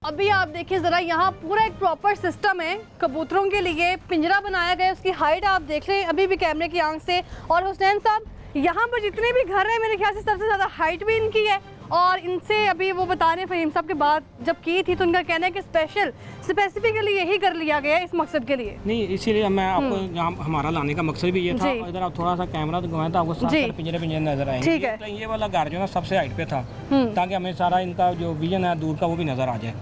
अभी आप देखिए ज़रा, यहाँ पूरा एक प्रॉपर सिस्टम है कबूतरों के लिए, पिंजरा बनाया गया है। उसकी हाइट आप देख लें अभी भी कैमरे की आंख से। और हुसैन साहब, यहाँ पर जितने भी घर हैं मेरे ख्याल से सबसे ज़्यादा हाइट भी इनकी है। और इनसे अभी वो बता रहे हैं, फ़हीम साहब की बात जब की थी तो उनका कहना है कि स्पेसिफिकली यही कर लिया गया है इस मकसद के लिए। नहीं, इसीलिए मैं आपको यहाँ हमारा लाने का मकसद भी ये था। इधर आप थोड़ा सा कैमरा तो घुमाएं तो आपको सारे पिंजरे नजर आएंगे। ठीक है। तो ये वाला घर जो है सबसे हाइट पे था, ताकि हमें सारा इनका जो विजन है दूर का वो भी नजर आ जाए।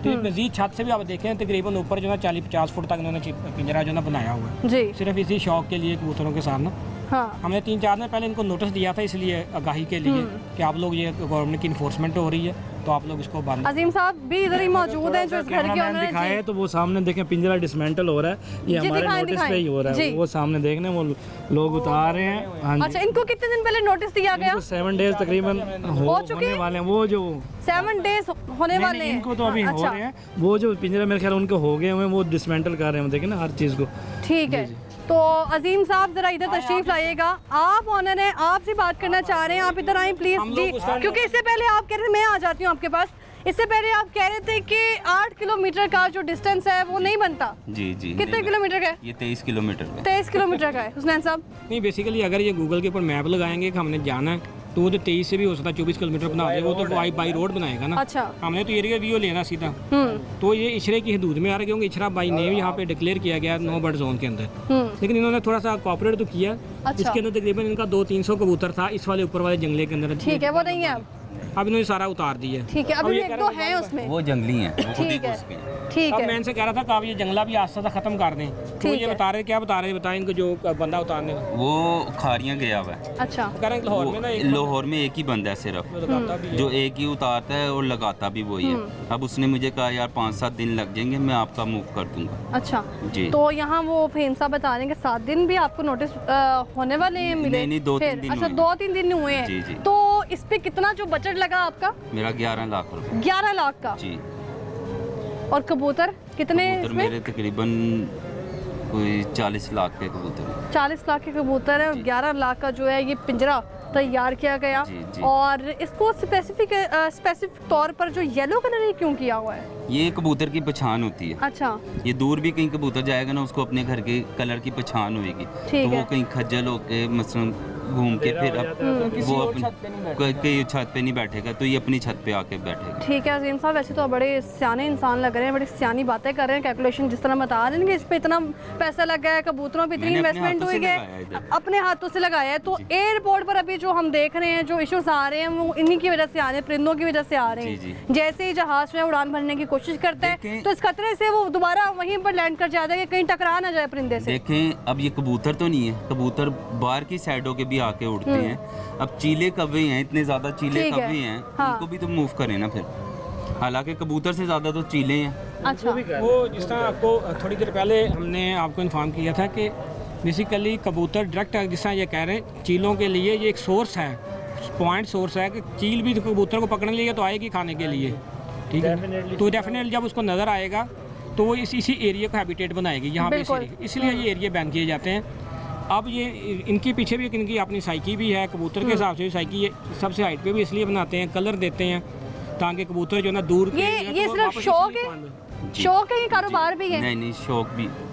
तो मजीद छत से भी आप देखें तकरीबन ऊपर जो है 40-50 फुट तक इन्होंने पिंजरा जो है बनाया हुआ है जी, सिर्फ इसी शौक के लिए कबूतरों के साथ ना। हाँ। हमने 3-4 दिन पहले इनको नोटिस दिया था, इसलिए आगाही के लिए कि आप लोग ये गवर्नमेंट की इन्फोर्समेंट हो रही है तो आप लोग इसको बंद। अजीम साहब भी इधर ही मौजूद हैं जो इस घर के ओनर दिखाए तो वो सामने देखें पिंजरा डिसमेंटल हो रहा है, ये हमारे नोटिस पे ही हो रहा है। वो सामने देखने वो लोग उतार रहे हैं। हाँ जी। अच्छा, इनको कितने दिन पहले नोटिस दिया गया? 7 डेज तकरीबन होने वाले हैं। वो जो 7 डेज होने वाले हैं इनको तो अभी हो रहे हैं। वो जो पिंजरा मेरे ख्याल उनके हो गए हुए वो डिसमेंटल कर रहे हैं, देखें ना हर चीज़ को। ठीक है, तो अजीम साहब जरा इधर तशरीफ लाइएगा। आप ऑनर हैं, आपसे बात करना चाह रहे हैं, आप इधर आए प्लीज जी। क्योंकि इससे पहले आप कह रहे थे, मैं आ जाती हूँ आपके पास। इससे पहले आप कह रहे थे कि 8 किलोमीटर का जो डिस्टेंस है वो नहीं बनता। जी जी। कितने किलोमीटर का है? ये 23 किलोमीटर का। 23 किलोमीटर का है हुसैन साहब। नहीं, बेसिकली अगर ये गूगल के ऊपर मैप लगाएंगे कि हमने जाना है तो वो तो 23 से भी हो सकता है 24 किलोमीटर बना दे, वो तो बाई रोड बनाएगा ना। अच्छा। हमने तो एरिया व्यू लेना सीधा, तो ये इशरे की हदूद में आ रहा है क्योंकि इशरा बाई नेम यहाँ पे डिक्लेयर किया गया है नो बर्ड जोन के अंदर। लेकिन इन्होंने थोड़ा सा कॉपरेट तो किया। अच्छा। इसके अंदर तकरीबन इनका 200-300 कबूतर था इस वाले ऊपर वाले जंगले के अंदर। ठीक है, वो नहीं है अब इन्होंने सारा उतार दिया। ठीक है, अभी एक दो है उसमें। वो जंगली हैं। ठीक है, ठीक अब है। मैं इनसे कह रहा था कि आप ये जंगला भी आस्ता आस्ता खत्म कर दें। तो ये बता रहे, क्या बता रहे बताएं इनको, जो बंदा उतारने का वो खारियाँ गया हुआ है। अच्छा। कह रहे हैं लाहौर में ना लाहौर में एक ही बंदा है सिर्फ, जो एक ही उतारता है और लगाता भी वही है। अब उसने मुझे कहा यार 5-7 दिन लग जाएंगे, मैं आपका मूव कर दूंगा। अच्छा जी। तो यहाँ वो फ़हीम साहब बता रहे हैं कि 7 दिन भी आपको नोटिस होने वाले हैं मिले? नहीं, 2-3 दिन। अच्छा, 2-3 दिन हुए हैं। जी जी। तो इस पे कितना जो बजट लगा आपका? मेरा 11 लाख रुपए। 11 लाख का जी। और कबूतर कितने कबूतर मेरे तकरीबन कोई 40 लाख के कबूतर। 40 लाख के कबूतर है। 11 लाख का जो है ये पिंजरा तैयार किया गया। जी, जी। और इसको स्पेसिफिक तौर पर जो येलो कलर है क्यों किया हुआ है? ये कबूतर की पहचान होती है। अच्छा। ये दूर भी कहीं कबूतर जाएगा ना, उसको अपने घर के कलर की पहचान होगी। तो वो कहीं खज्जल होके मसलन घूम के फिर वो अपनी कहीं छत पे नहीं बैठेगा, तो ये अपनी छत पे आके बैठेगा। ठीक है अजीम साहब, वैसे तो बड़े सियाने इंसान लग रहे हैं, बड़ी सियानी बातें कर रहे हैं। कैलकुलेशन जिस तरह बता रहे हैं कि इस पे इतना पैसा लग गया है, कबूतरों पे इतनी इन्वेस्टमेंट हुई है, अपने हाथों से लगाया है। तो एयरपोर्ट पर अभी जो हम देख रहे हैं, जो इश्यूज आ रहे हैं वो इन्हीं की वजह से आ रहे हैं, परिंदों की वजह से आ रहे हैं। जैसे ही जहाज में उड़ान भरने की कोशिश करता है तो इस खतरे से वो दोबारा वहीं पर लैंड कर जाता है कि कहीं टकरा ना जाए परिंदे से। देखें, अब ये कबूतर तो नहीं है, कबूतर बाहर की साइडों के भी आके उड़ते हैं। अब चीले कौवे हैं, इतने ज्यादा चीले कौवे हैं, उनको भी तो मूव करें ना फिर। हालांकि कबूतर से ज्यादा तो चीले हैं। अच्छा। वो जिस तरह आपको थोड़ी देर पहले हमने आपको इन्फॉर्म किया था कि बेसिकली कबूतर डायरेक्ट जिस तरह ये कह रहे हैं चीलों के लिए ये एक सोर्स है, पॉइंट सोर्स है कि चील भी कबूतर को पकड़ने लिए तो आएगी खाने के लिए। ठीक है, तो डेफिनेटली जब उसको नज़र आएगा तो वो इसी एरिया को हैबिटेट बनाएगी यहाँ पे, इसलिए ये एरिया बैन किए जाते हैं। अब ये इनके पीछे भी इनकी अपनी साइकी भी है, कबूतर के हिसाब से भी साइकी ये सबसे हाइट पे भी इसलिए बनाते हैं, कलर देते हैं ताकि कबूतर जो ना दूर ये सिर्फ शौक है, शौक है, ये कारोबार भी है? नहीं, शौक भी।